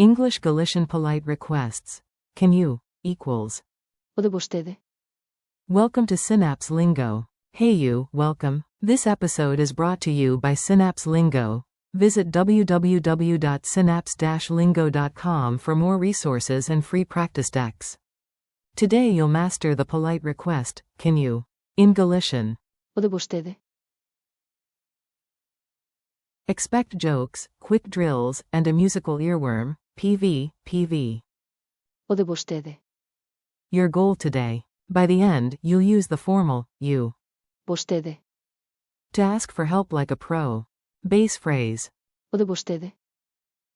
English Galician polite requests. Can you, equals. Pode vostede? Welcome to Synapse Lingo. Hey you, welcome. This episode is brought to you by Synapse Lingo. Visit www.synapse-lingo.com for more resources and free practice decks. Today you'll master the polite request, can you, in Galician. Pode vostede? Expect jokes, quick drills, and a musical earworm, PV. Pode vostede? Your goal today. By the end, you'll use the formal, you. Vostede? To ask for help like a pro. Base phrase. Pode vostede?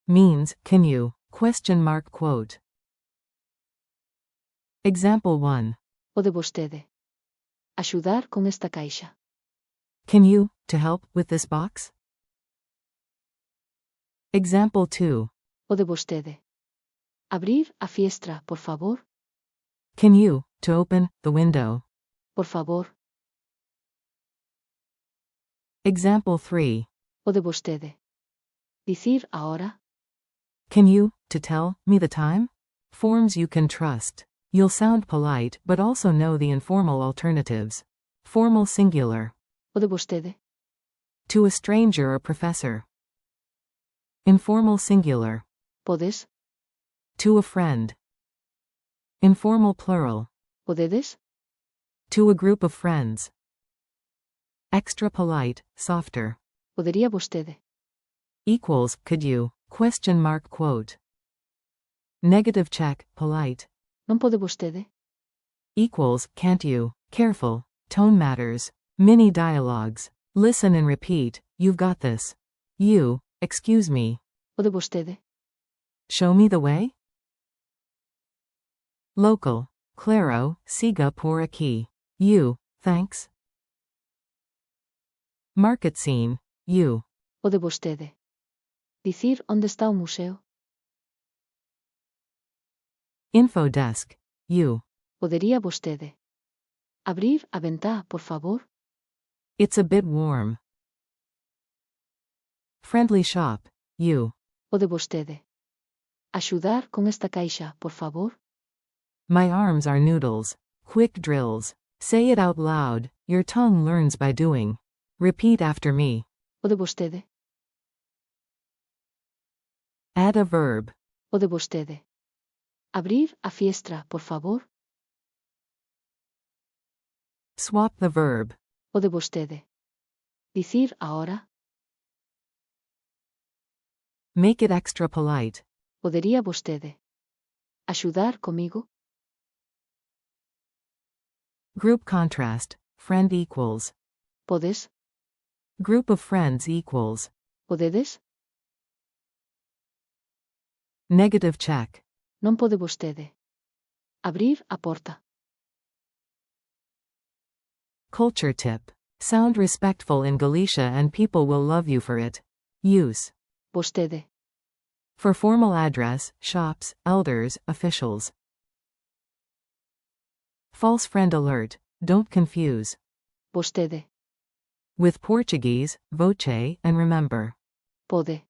Means, can you, ? Quote. Example 1. Pode vostede? Axudar con esta caixa. Can you, to help, with this box? Example 2. Pode vostede? Abrir a fiestra, por favor? Can you, to open, the window? Por favor. Example 3. Pode vostede? Dicir a hora? Can you, to tell, me the time? Forms you can trust. You'll sound polite but also know the informal alternatives. Formal singular. Pode vostede? To a stranger or professor. Informal singular. Podes? To a friend. Informal plural. Podedes? To a group of friends. Extra polite, softer. Poderia vostede? Equals, could you, ? Quote. Negative check, polite. Non pode vostede? Equals, can't you, careful, tone matters. Mini dialogues. Listen and repeat, you've got this. You, excuse me. Pode vostede? Show me the way? Local. Claro, siga por aquí. You, thanks. Market scene. You. Pode vostede? Dicir onde está o museo? Info desk. You. Poderia vostede? Abrir a ventá, por favor? It's a bit warm. Friendly shop. You. Pode vostede? Axudar con esta caixa, por favor? My arms are noodles. Quick drills. Say it out loud, your tongue learns by doing. Repeat after me. Pode vostede? Add a verb. Pode vostede? Abrir a fiestra, por favor? Swap the verb. Pode vostede? Dicir a hora? Make it extra polite. Poderia vostede? Axudar comigo? Group contrast. Friend equals. Podes? Group of friends equals. Podedes? Negative check. Non pode vostede? Abrir a porta. Culture tip. Sound respectful in Galicia and people will love you for it. Use. Vostede? For formal address, shops, elders, officials. False friend alert. Don't confuse. Vostede? With Portuguese, voce, and remember. Pode?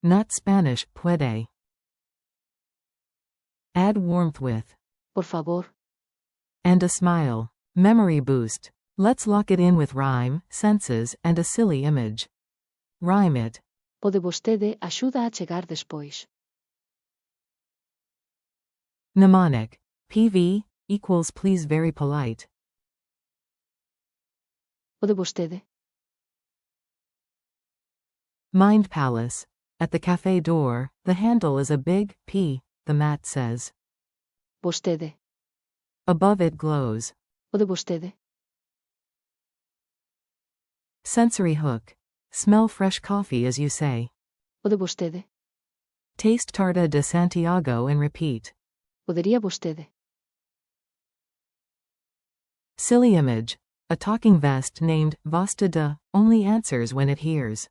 Not Spanish, puede. Add warmth with. Por favor? And a smile. Memory boost. Let's lock it in with rhyme, senses, and a silly image. Rhyme it. Pode vostede axuda a chegar despois? Mnemonic. PV, equals please very polite. Pode vostede? Mind palace. At the cafe door, the handle is a big P, the mat says. Vostede? Above it glows. Pode vostede? Sensory hook. Smell fresh coffee as you say. Pode vostede? Taste Tarta de Santiago and repeat. Poderia vostede? Silly image. A talking vest named Vasta de only answers when it hears.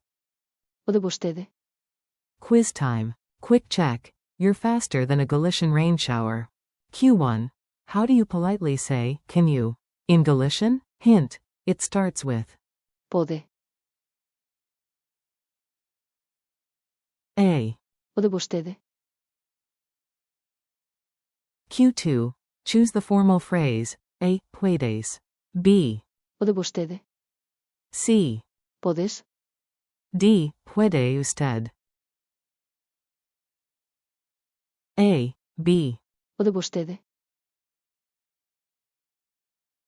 Pode vostede? Quiz time. Quick check. You're faster than a Galician rain shower. Q1. How do you politely say, can you? In Galician? Hint. It starts with. Pode? A. Pode vostede? Q2. Choose the formal phrase. A. Puedes. B. Pode vostede. C. Podes. D. Puede usted. A. B. Pode vostede.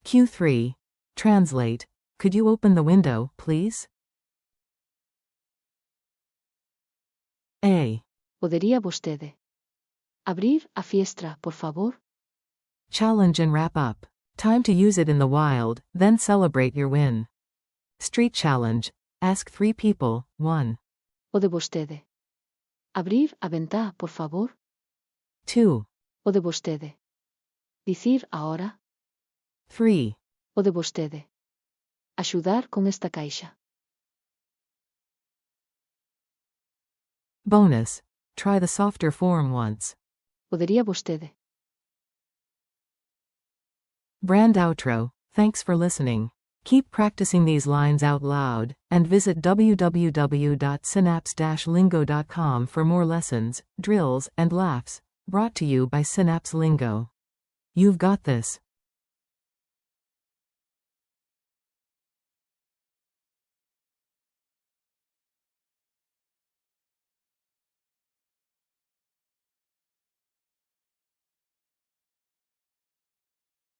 Q3. Translate. Could you open the window, please? A. Poderia vostede abrir a fiestra, por favor? Challenge and wrap up. Time to use it in the wild, then celebrate your win. Street challenge. Ask 3 people. 1. Pode vostede abrir a ventá, por favor? 2. Pode vostede dicir ahora? 3. Pode vostede axudar con esta caixa? Bonus. Try the softer form once. Poderia vostede. Brand outro. Thanks for listening. Keep practicing these lines out loud, and visit www.synapse-lingo.com for more lessons, drills, and laughs. Brought to you by Synapse Lingo. You've got this.